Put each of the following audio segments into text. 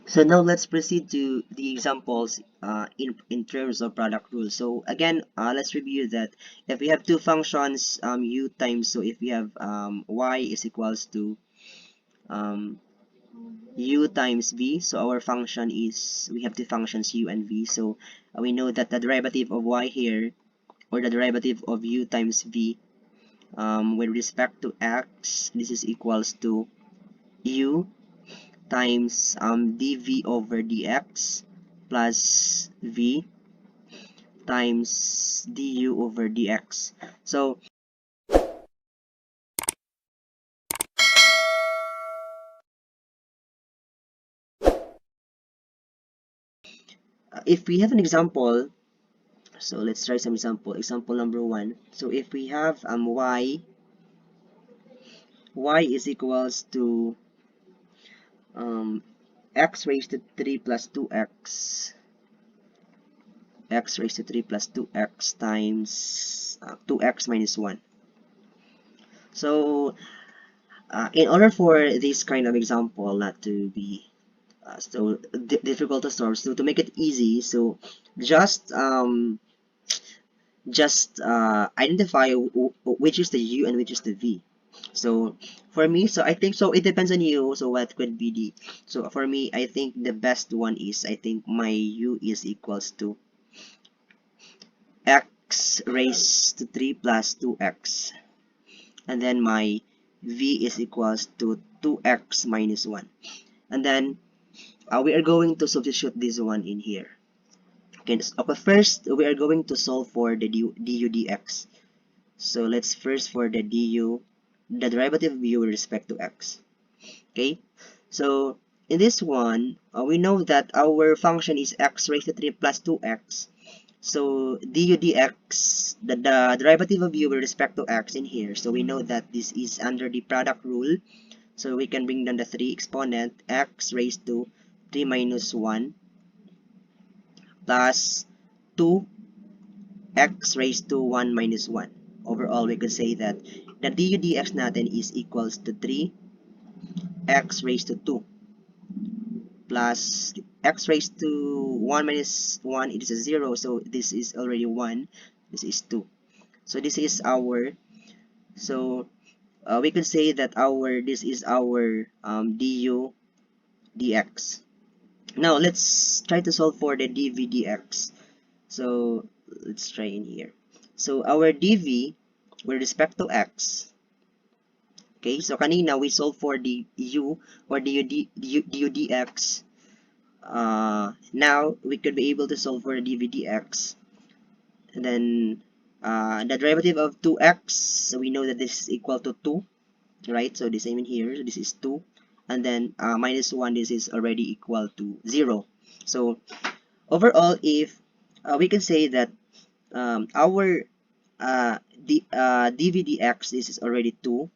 So now let's proceed to the examples in terms of product rule. So again, let's review that if we have two functions, u times, so if we have y is equals to um, u times v, so our function is, we have two functions u and v, so we know that the derivative of y here, or the derivative of u times v with respect to x, this is equals to u times dv over dx plus v times du over dx. So if we have an example, so let's try some example. Example number one. So if we have y is equals to um, x raised to 3 plus 2x, x raised to 3 plus 2x times 2x minus 1. So in order for this kind of example not to be so difficult to solve, so to make it easy, so just identify which is the u and which is the v. So for me, so I think, so it depends on you, so what could be the, so for me, I think the best one is, I think my u is equals to x raised to 3 plus 2x, and then my v is equals to 2x minus 1, and then we are going to substitute this one in here. Okay, so first we are going to solve for the du dx. So let's first for the du, the derivative of u with respect to x. Okay, so in this one, we know that our function is x raised to 3 plus 2x. So du dx, the derivative of u with respect to x in here. So we know that this is under the product rule. So we can bring down the 3 exponent, x raised to 3 minus 1 plus 2x raised to 1 minus 1. Overall, we could say that the du dx natin is equals to 3x raised to 2 plus x raised to 1 minus 1, it is a 0, so this is already 1, this is 2. So this is our, so we could say that this is our du dx. Now let's try to solve for the dv dx. So let's try in here. So our dv with respect to x, okay, so kanina we solve for the u or du dx. Now we could be able to solve for the dv dx, and then the derivative of 2x, so we know that this is equal to 2, right? So the same in here, so this is 2, and then minus 1, this is already equal to 0. So overall, if we can say that our dv dx, this is already 2,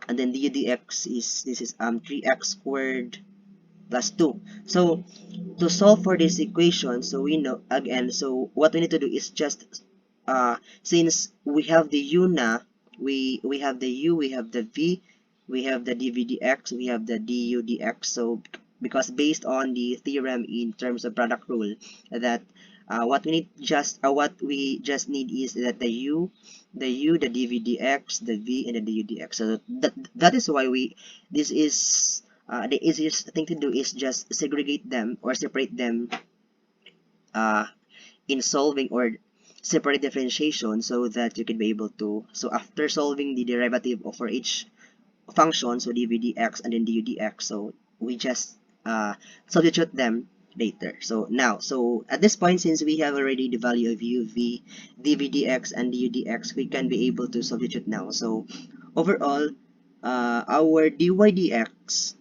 and then du dx is, this is 3x squared plus 2. So to solve for this equation, so we know again, so what we need to do is just since we have the u na, we have the u, we have the v, we have the dv dx, we have the du dx. So because based on the theorem in terms of product rule, that what we just need is that the dv dx, the v, and the du dx. So that is why this is the easiest thing to do is just segregate them or separate them uh, in solving or separate differentiation, so that you can be able to, so after solving the derivative of for each function, so dv dx and then du dx, so we just substitute them later. So now, so at this point, since we have already the value of u, v, dv dx, and du dx, we can be able to substitute now. So overall, our dy dx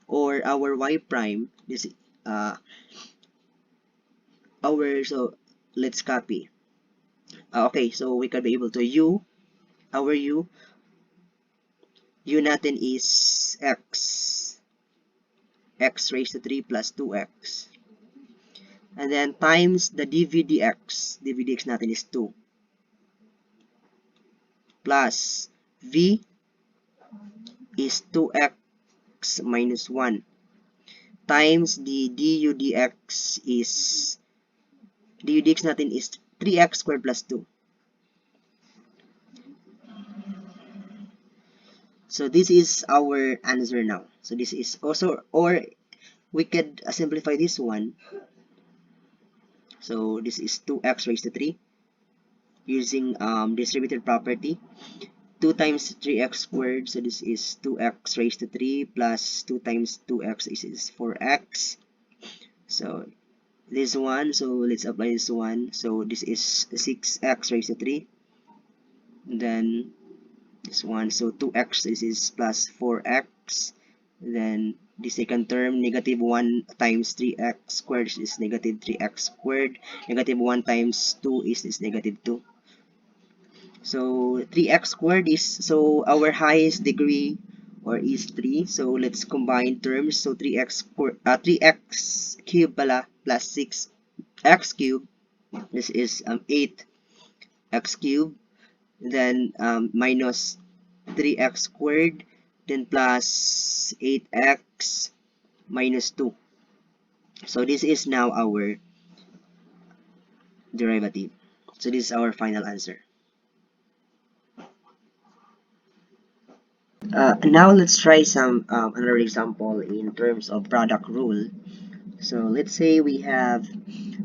or our y prime, this uh, our, so let's copy. Okay, so we can be able to our u natin is x raised to 3 plus 2x, and then times the dv dx natin is 2 plus v is 2x minus 1 times the du dx natin is 3x squared plus 2. So this is our answer now. So this is also, or we could simplify this one. So this is 2x raised to 3 using distributive property. 2 times 3x squared, so this is 2x raised to 3 plus 2 times 2x is 4x. So this one, so let's apply this one. So this is 6x raised to 3. Then this one, so 2x, this is plus 4x. Then the second term, negative 1 times 3x squared is negative 3x squared. Negative 1 times 2 is negative 2. So 3x squared is, so our highest degree or is 3. So let's combine terms. So 3x squared, 3x cubed pala plus 6x cubed. This is 8x cubed. Then minus 3x squared. Then plus 8x minus 2. So this is now our derivative. So this is our final answer. Now let's try some another example in terms of product rule. So let's say we have,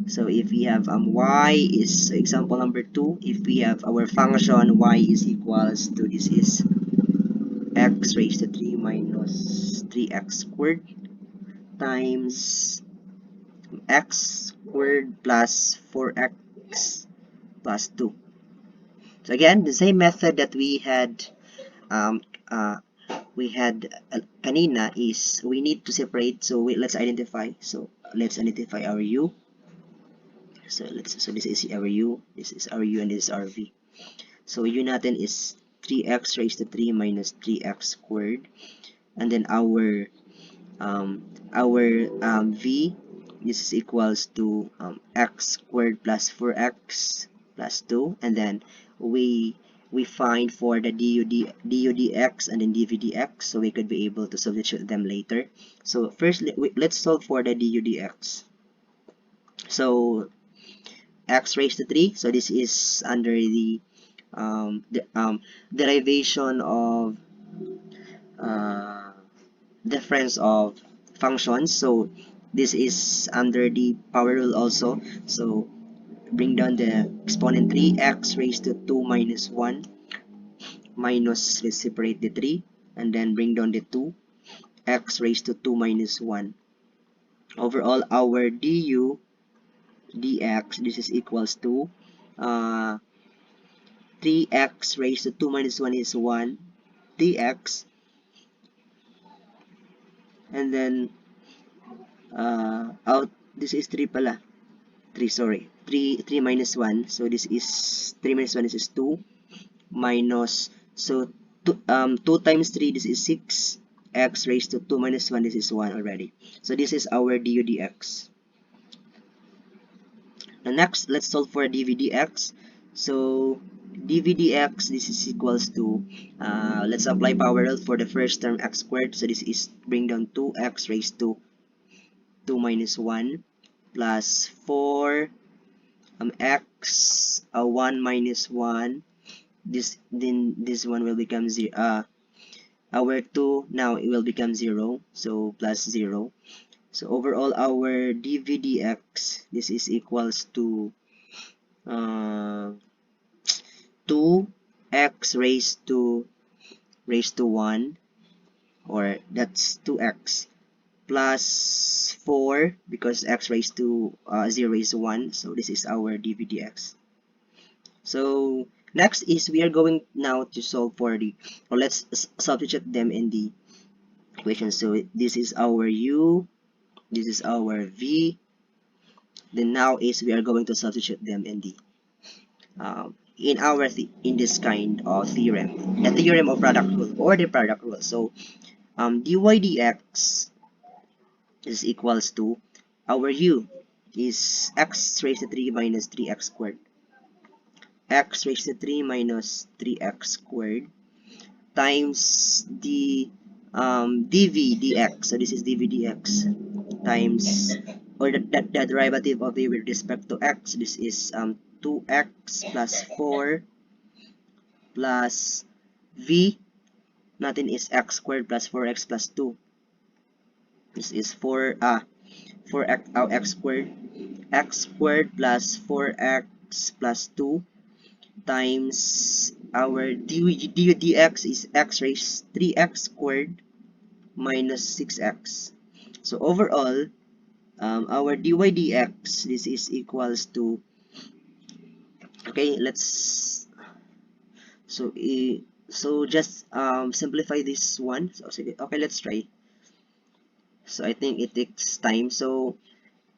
so if we have y is example number 2, if we have our function y is equals to, this is x raised to 3 minus 3x squared times x squared plus 4x plus 2. So again, the same method that um, uh, we had kanina is we need to separate. So let's identify. So let's identify our u. So this is our u, this is our u, and this is our v. So u natin is 3x raised to 3 minus 3x squared, and then our v, this is equals to x squared plus 4x plus 2, and then we find for the du dx and then dv dx, so we could be able to substitute them later. So first let's solve for the du dx. So x raised to 3, so this is under the derivation of uh, difference of functions. So this is under the power rule also. So bring down the exponent 3, x raised to 2 minus 1 minus, let's separate the 3, and then bring down the 2, x raised to 2 minus 1. Overall, our du dx, this is equals to 3x raised to 2 minus 1 is 1 dx, and then out, this is 3 pala, 3, sorry, 3 minus 1, so this is 3 minus 1, this is 2 minus, so 2 times 3, this is 6, x raised to 2 minus 1, this is 1 already. So this is our du dx. Now next, let's solve for dv dx. So dv dx, this is equals to, let's apply power rule for the first term, x squared. So this is bring down 2x raised to 2 minus 1 plus 4 x 1 minus 1. This one will become 0. Our 2 now it will become 0, so plus 0. So overall, our dv dx, this is equals to 2x raised to 1, or that's 2x plus 4, because x raised to 0 is 1. So this is our dv dx. So next is we are going now to solve for the, or let's substitute them in the equation. So this is our u, this is our v. Then now is we are going to substitute them in the in this kind of theorem, the theorem of product rule or the product rule. So dy dx is equals to, our u is x raised to 3 minus 3x squared, x raised to 3 minus 3x squared times the dv dx. So this is dv dx, times, or the derivative of v with respect to x. This is 2x plus 4 plus v. Natin is x squared plus 4x plus 2. This is 4x, x squared. X squared plus 4x plus 2 times our du dx is x raised 3x squared minus 6x. So overall, our dy dx, this is equals to, okay, let's, so so just simplify this one. So okay, let's try. So I think it takes time, so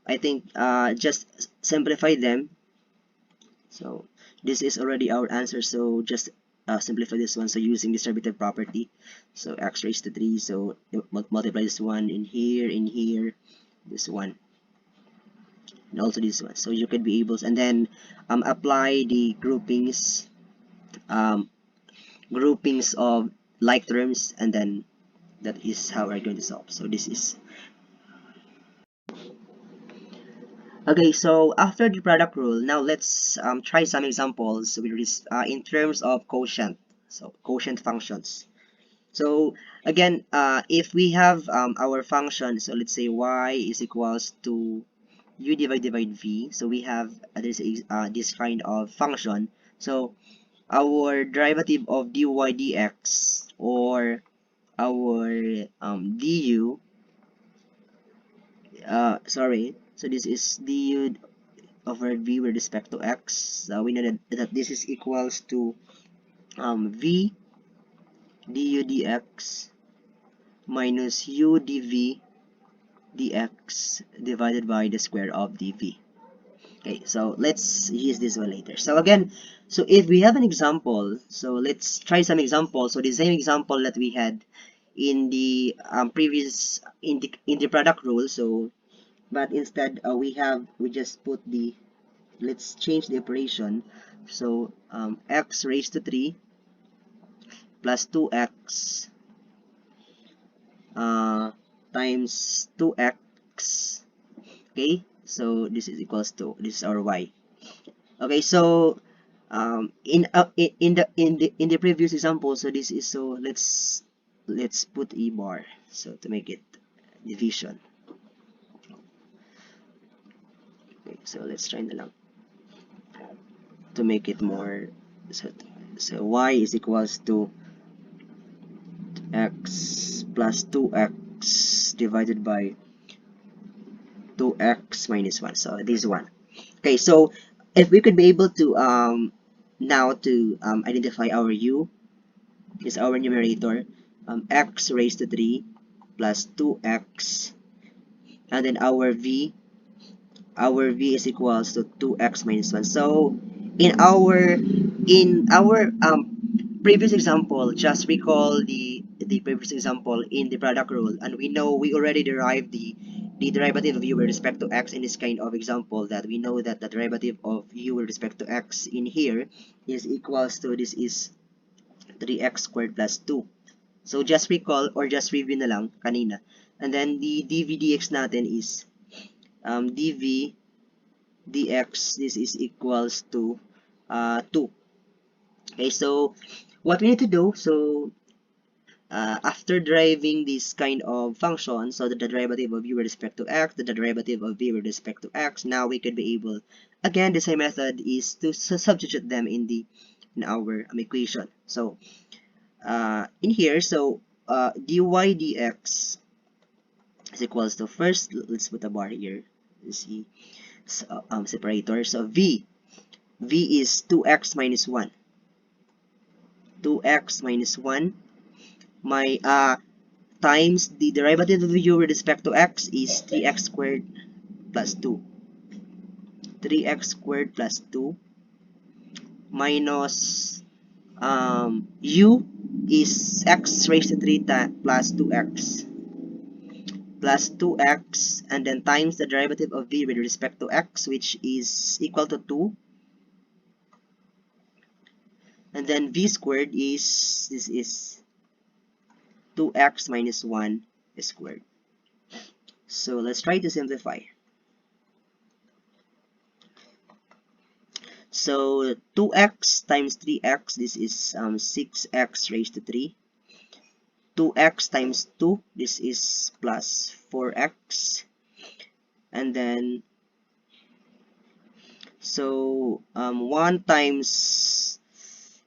I think just simplify them. So this is already our answer, so just simplify this one. So using distributive property, so x raised to 3, so multiply this one in here, this one, and also this one. So you could be able to, and then apply the um, groupings of like terms, and then that is how we're going to solve. So this is okay. So after the product rule, now let's try some examples with this in terms of quotient. So quotient functions. So again, if we have our function, so let's say y is equals to u divide v. So we have this kind of function. So our derivative of dy dx, or our du, sorry, so this is du over v with respect to x. We know that this is equals to v du dx minus u dv dx divided by the square of dv. Okay, so let's use this one later. So again, so if we have an example, so let's try some examples. So the same example that we had in the previous in the product rule. So but instead we just put the, let's change the operation. So x raised to 3 plus 2x times 2x. Okay, so this is equals to, this is our y. Okay, so in the previous example, so this is, so let's put a bar, so to make it division. Okay, so let's try na lang to make it more, so, so y is equals to x plus 2x divided by 2x minus 1. So this one. Okay, so if we could be able to now to identify our u, is our numerator, x raised to 3 plus 2x, and then our v is equals to 2x minus 1. So in our previous example, just recall the previous example in the product rule, and we know we already derived the derivative of u with respect to x in this kind of example, that we know that the derivative of u with respect to x in here is equals to, this is 3x squared plus 2. So just recall or just review na lang kanina. And then the dv dx natin is dv dx, this is equals to 2. Okay, so what we need to do, so after deriving this kind of function, so that the derivative of u with respect to x, the derivative of v with respect to x, now we could be able, again, the same method is to substitute them in our equation. So in here, so dy dx is equals to, first let's put a bar here, you see, so, separator. So v is 2x minus 1, 2x minus 1, my times the derivative of u with respect to x is 3x squared plus 2, 3x squared plus 2 minus u is x raised to 3 plus 2x plus 2x, and then times the derivative of v with respect to x, which is equal to 2, and then v squared is, this is 2x minus 1 squared. So let's try to simplify. So 2x times 3x, this is 6x raised to 3. 2x times 2, this is plus 4x. And then, so 1 times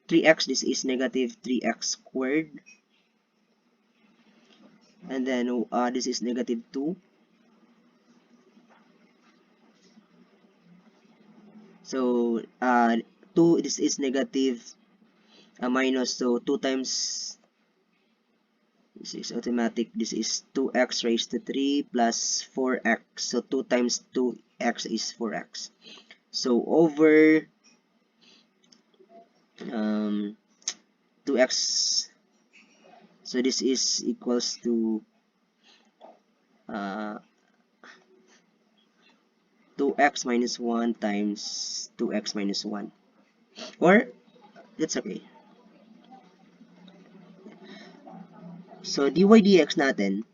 3x, this is negative 3x squared. And then this is negative 2. So 2, this is negative minus, so 2 times, this is automatic, this is 2x raised to 3 plus 4x. So 2 times 2x is 4x. So over 2x, so this is equals to uh, 2x minus 1 times 2x minus 1. Or, that's okay. So dy dx natin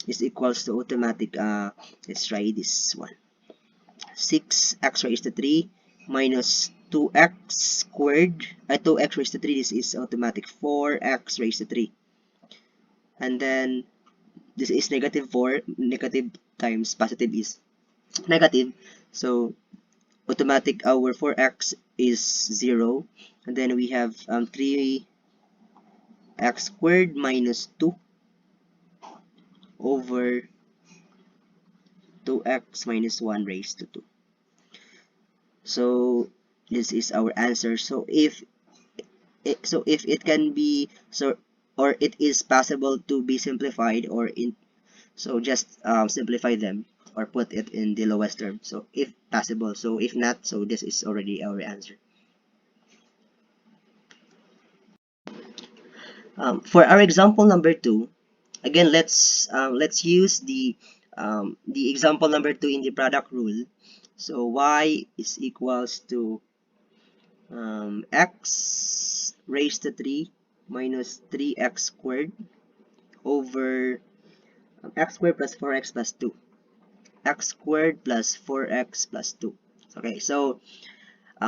is equals to automatic, let's try this one. 6x raised to 3 minus 2x squared, 2x raised to 3, this is automatic 4x raised to 3. And then this is negative 4, negative times positive is negative. So automatic, our 4x is 0. And then we have 3x squared minus 2 over 2x minus 1 raised to 2. So this is our answer. So if it can be, so, or it is possible to be simplified, or in, so just simplify them or put it in the lowest term, so if possible. So if not, so this is already our answer. For our example number 2, again, let's use the example number 2 in the product rule. So y is equals to x raised to 3 minus 3x squared over x squared plus 4x plus 2. X squared plus 4x plus 2. Okay, so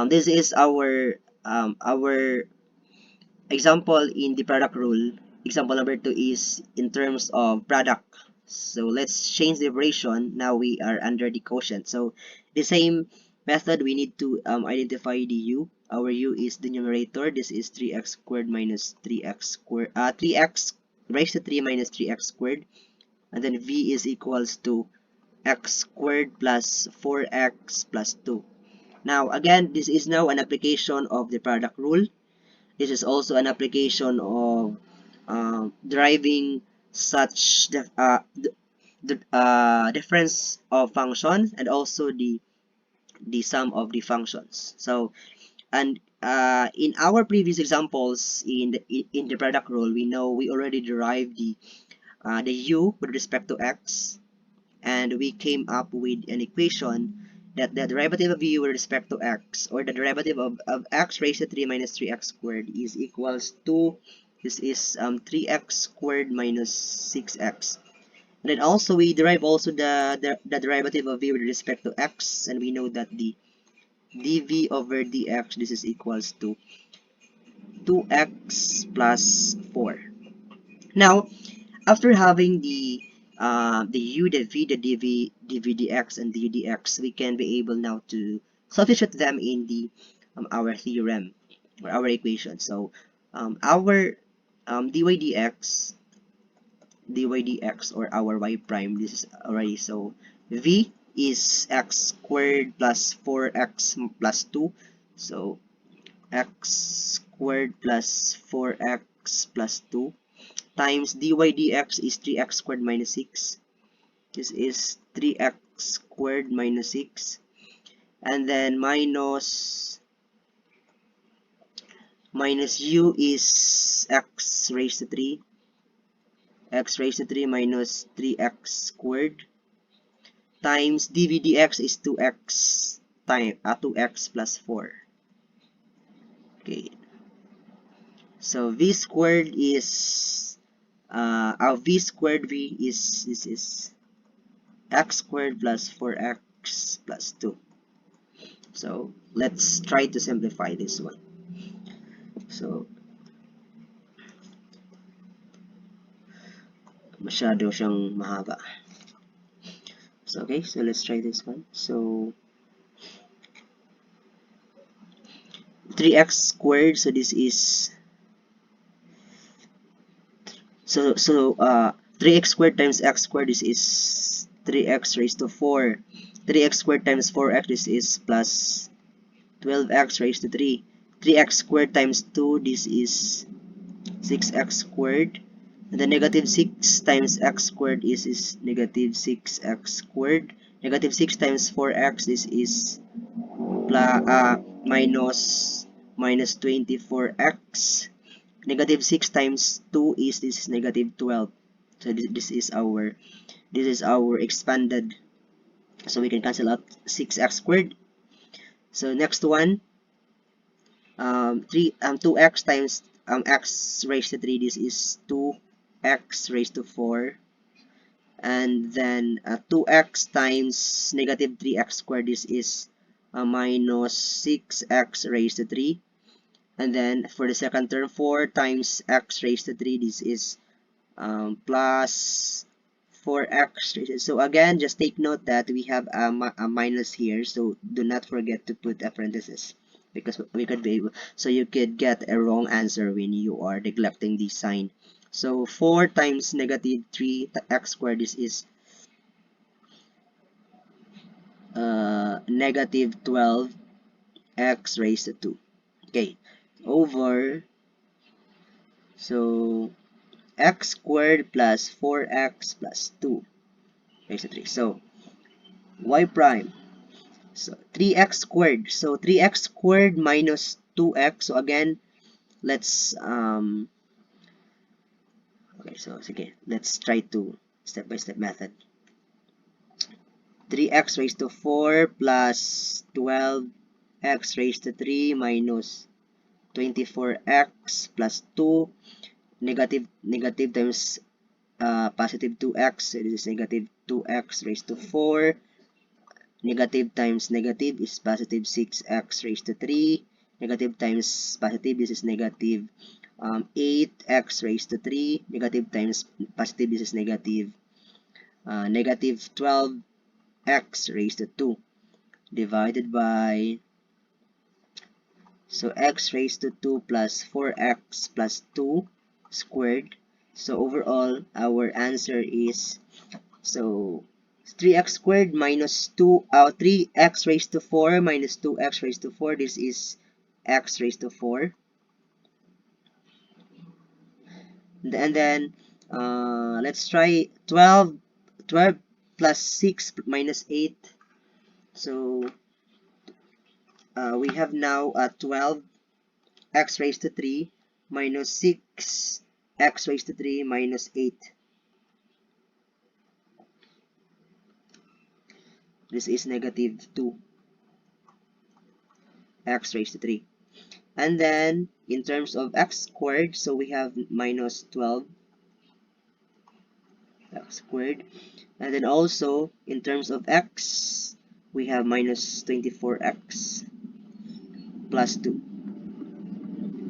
this is our example in the product rule. Example number 2 is in terms of product. So let's change the operation. Now we are under the quotient. So the same method, we need to identify the u. Our u is the numerator. This is 3x squared minus 3x squared, 3x raised to 3 minus 3x squared. And then v is equals to x squared plus 4x plus 2. Now again, this is now an application of the product rule. This is also an application of deriving such difference of functions, and also the sum of the functions. So, and in our previous examples in the product rule, we know we already derived the u with respect to x, and we came up with an equation that the derivative of u with respect to x, or the derivative of x raised to 3 minus 3x squared, is equals to, this is 3x squared minus 6x. And then also we derive also the derivative of v with respect to x, and we know that the dv over dx, this is equals to 2x plus 4. Now, after having the u, the v, the dv dx, and the udx, we can be able now to substitute them in the our theorem or our equation. So our dy dx or our y prime, this is already, so v is x squared plus 4x plus 2. So x squared plus 4x plus 2 times dy dx is 3x squared minus 6. This is 3x squared minus 6. And then minus u is x raised to 3. X raised to 3 minus 3x squared times dv dx is 2x 2x plus 4. Okay. So v squared is v squared v is, this is x squared plus 4x plus 2. So let's try to simplify this one. So masyado siyang mahaba. So okay, so let's try this one. So 3x squared, so this is 3x squared times x squared, this is 3x raised to 4. 3x squared times 4x, this is plus 12x raised to 3. 3x squared times 2, this is 6x squared. And then negative 6 times x squared is negative 6x squared. Negative 6 times 4x, this is minus 24x. Negative 6 times 2 is this is negative 12. So this is our expanded. So we can cancel out 6x squared. So next one, 2x times x raised to 3, this is 2x raised to 4. And then 2x times negative 3x squared, this is minus 6x raised to 3. And then for the second term, 4 times x raised to 3, this is plus 4x. So again, just take note that we have a minus here, so do not forget to put a parenthesis, because we could be able, so you could get a wrong answer when you are neglecting the sign. So 4 times negative 3x squared, this is negative 12x raised to 2. Okay, over, so x squared plus 4x plus 2 raised to 3. So y prime, so 3x squared. So 3x squared minus 2x. So again, let's okay, so okay, let's try to step-by-step method. 3x raised to 4 plus 12x raised to 3 minus 24x plus 2. Negative times positive 2x, so this is negative 2x raised to 4. Negative times negative is positive 6x raised to 3. Negative times positive, this is negative 8x raised to 3. Negative times positive, this is negative negative 12x raised to 2. Divided by, so x raised to 2 plus 4x plus 2 squared. So overall, our answer is, so 3x squared minus 3x raised to 4 minus 2x raised to 4, this is x raised to 4. And then let's try 12 plus 6 minus 8. So we have now 12x raised to 3 minus 6x raised to 3 minus 8. This is negative 2x raised to 3. And then in terms of x squared, so we have minus 12x squared. And then also in terms of x, we have minus 24x plus 2.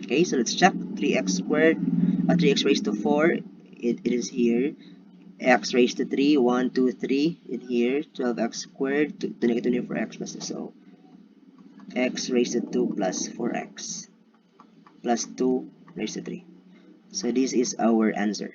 Okay, so let's check. 3x squared, 3x raised to 4, it is here. X raised to 3, 1, 2, 3 in here. 12x squared to negative 24x plus 2. So x raised to 2 plus 4x plus 2 raised to 3. So this is our answer.